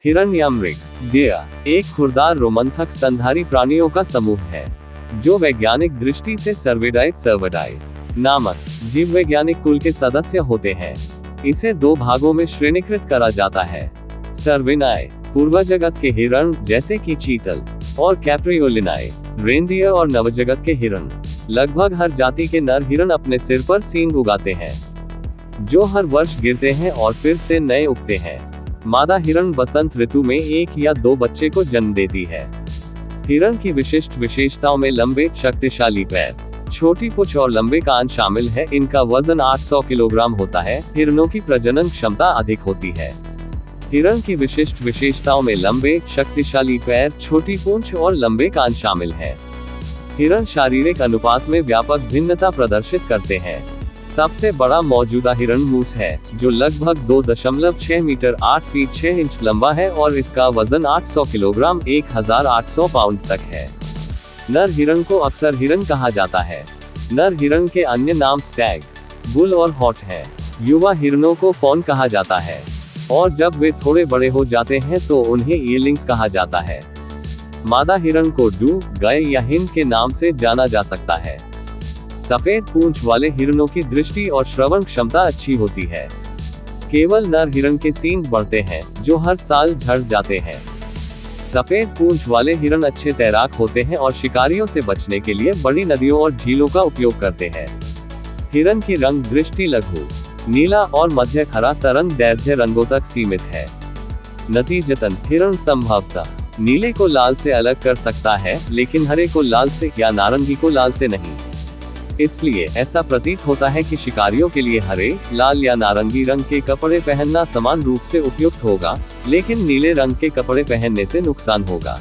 हिरण या मृग, डियर, एक खुरदार रोमंथक स्तनधारी प्राणियों का समूह है जो वैज्ञानिक दृष्टि से सर्विडाई नामक जीव वैज्ञानिक कुल के सदस्य होते हैं। इसे दो भागों में श्रेणीकृत करा जाता है। सर्विनाए, पूर्वजगत के हिरण जैसे कि चीतल, और कैप्रियोलिनाए, रेनडियर और नवजगत के हिरण। लगभग हर जाति के नर हिरण अपने सिर पर सींग उगाते हैं जो हर वर्ष गिरते हैं और फिर से नए उगते हैं। मादा हिरण बसंत ऋतु में एक या दो बच्चे को जन्म देती है। हिरण की विशिष्ट विशेषताओं में लंबे, शक्तिशाली पैर, छोटी पूंछ और लंबे कान शामिल है। इनका वजन 800 किलोग्राम होता है। हिरणों की प्रजनन क्षमता अधिक होती है। हिरण की विशिष्ट विशेषताओं में लंबे, शक्तिशाली पैर, छोटी पूंछ और लंबे कान शामिल हैं। हिरण शारीरिक अनुपात में व्यापक भिन्नता प्रदर्शित करते हैं। सबसे बड़ा मौजूदा हिरण मूस है जो लगभग 2.6 मीटर 8 फीट 6 इंच लंबा है और इसका वजन 800 किलोग्राम 1800 पाउंड तक है। नर हिरण को अक्सर हिरण कहा जाता है। नर हिरण के अन्य नाम स्टैग, बुल और हॉट हैं। युवा हिरणों को फॉन कहा जाता है और जब वे थोड़े बड़े हो जाते हैं तो उन्हें ईयरलिंग्स कहा जाता है। मादा हिरण को डू, गय या हिंड के नाम से जाना जा सकता है। सफेद पूंछ वाले हिरणों की दृष्टि और श्रवण क्षमता अच्छी होती है। केवल नर हिरण के सींग बढ़ते हैं जो हर साल झड़ जाते हैं। सफेद पूंछ वाले हिरण अच्छे तैराक होते हैं और शिकारियों से बचने के लिए बड़ी नदियों और झीलों का उपयोग करते हैं। हिरण की रंग दृष्टि लघु, नीला और मध्य हरा तरंग दैर्घ्य रंगों तक सीमित है। नतीजतन हिरण संभवतः नीले को लाल से अलग कर सकता है लेकिन हरे को लाल से या नारंगी को लाल से नहीं। इसलिए ऐसा प्रतीत होता है कि शिकारियों के लिए हरे, लाल या नारंगी रंग के कपड़े पहनना समान रूप से उपयुक्त होगा, लेकिन नीले रंग के कपड़े पहनने से नुकसान होगा।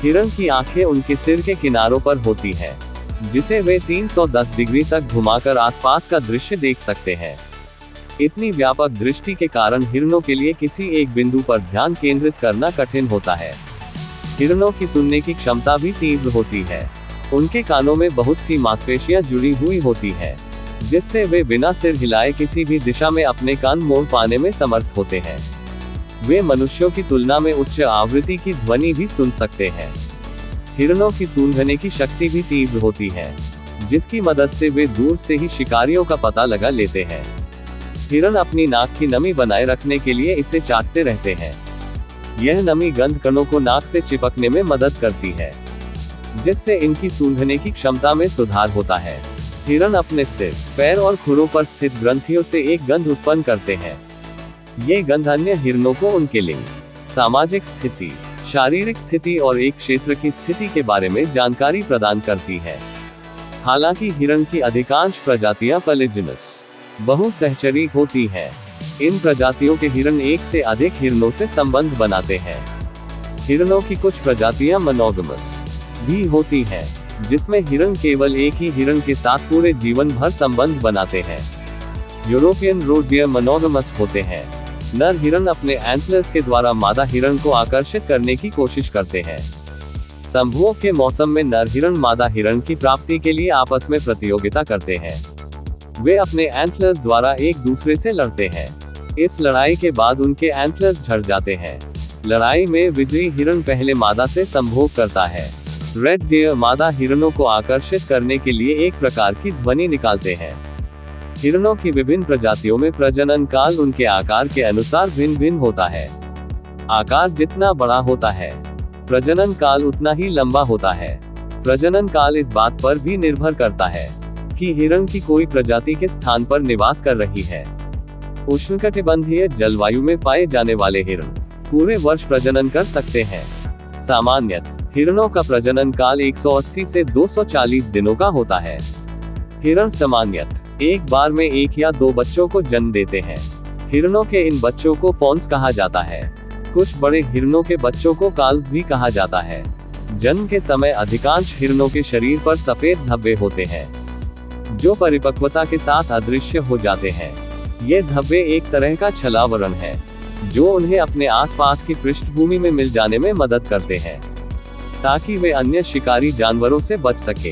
हिरण की आंखें उनके सिर के किनारों पर होती हैं, जिसे वे 310 डिग्री तक घुमाकर आसपास का दृश्य देख सकते हैं। इतनी व्यापक दृष्टि के कारण हिरणों के लिए किसी एक बिंदु पर ध्यान केंद्रित करना कठिन होता है। हिरणों की सुनने की क्षमता भी तीव्र होती है। उनके कानों में बहुत सी मांसपेशियां जुड़ी हुई होती हैं, जिससे वे बिना सिर हिलाए किसी भी दिशा में अपने कान मोड़ पाने में समर्थ होते हैं। वे मनुष्यों की तुलना में उच्च आवृत्ति की ध्वनि भी सुन सकते हैं। हिरणों की सूंघने की शक्ति भी तीव्र होती है, जिसकी मदद से वे दूर से ही शिकारियों का पता लगा लेते हैं। हिरण अपनी नाक की नमी बनाए रखने के लिए इसे चाटते रहते हैं। यह नमी गंध कणों को नाक से चिपकने में मदद करती है, जिससे इनकी सूंघने की क्षमता में सुधार होता है। हिरण अपने सिर, पैर और खुरों पर स्थित ग्रंथियों से एक गंध उत्पन्न करते हैं। ये गंध अन्य हिरणों को उनके लिंग, सामाजिक स्थिति, शारीरिक स्थिति और एक क्षेत्र की स्थिति के बारे में जानकारी प्रदान करती है। हालांकि हिरण की अधिकांश प्रजातियां पॉलीजिनस, बहुसहचरी होती हैं। इन प्रजातियों के हिरण एक से अधिक हिरणों से संबंध बनाते हैं। हिरणों की कुछ प्रजातियां मोनोगमस भी होती हैं, जिसमें हिरण केवल एक ही हिरण के साथ पूरे जीवन भर संबंध बनाते हैं। यूरोपियन रोड डियर मोनोगमस होते हैं। नर हिरण अपने एंटलर्स के द्वारा मादा हिरण को आकर्षित करने की कोशिश करते हैं। संभोग के मौसम में नर हिरण मादा हिरण की प्राप्ति के लिए आपस में प्रतियोगिता करते हैं। वे अपने एंटलर्स द्वारा एक दूसरे से लड़ते हैं। इस लड़ाई के बाद उनके एंटलर्स झड़ जाते हैं। लड़ाई में विजयी हिरण पहले मादा से संभोग करता है। रेड डियर मादा हिरणों को आकर्षित करने के लिए एक प्रकार की ध्वनि निकालते हैं। हिरणों की विभिन्न प्रजातियों में प्रजनन काल उनके आकार के अनुसार भिन्न भिन्न होता है। आकार जितना बड़ा होता है, प्रजनन काल उतना ही लंबा होता है। प्रजनन काल इस बात पर भी निर्भर करता है कि हिरण की कोई प्रजाति के स्थान पर निवास कर रही है। उष्णकटिबंधीय जलवायु में पाए जाने वाले हिरण पूरे वर्ष प्रजनन कर सकते हैं। सामान्यतः हिरणों का प्रजनन काल 180 से 240 दिनों का होता है। हिरण सामान्यतः एक बार में एक या दो बच्चों को जन्म देते हैं। हिरणों के इन बच्चों को फॉन्स कहा जाता है। कुछ बड़े हिरणों के बच्चों को काल्व्स भी कहा जाता है। जन्म के समय अधिकांश हिरणों के शरीर पर सफेद धब्बे होते हैं, जो परिपक्वता के साथ अदृश्य हो जाते हैं। ये धब्बे एक तरह का छलावरण है, जो उन्हें अपने आसपास की पृष्ठभूमि में मिल जाने में मदद करते हैं, ताकि वे अन्य शिकारी जानवरों से बच सके।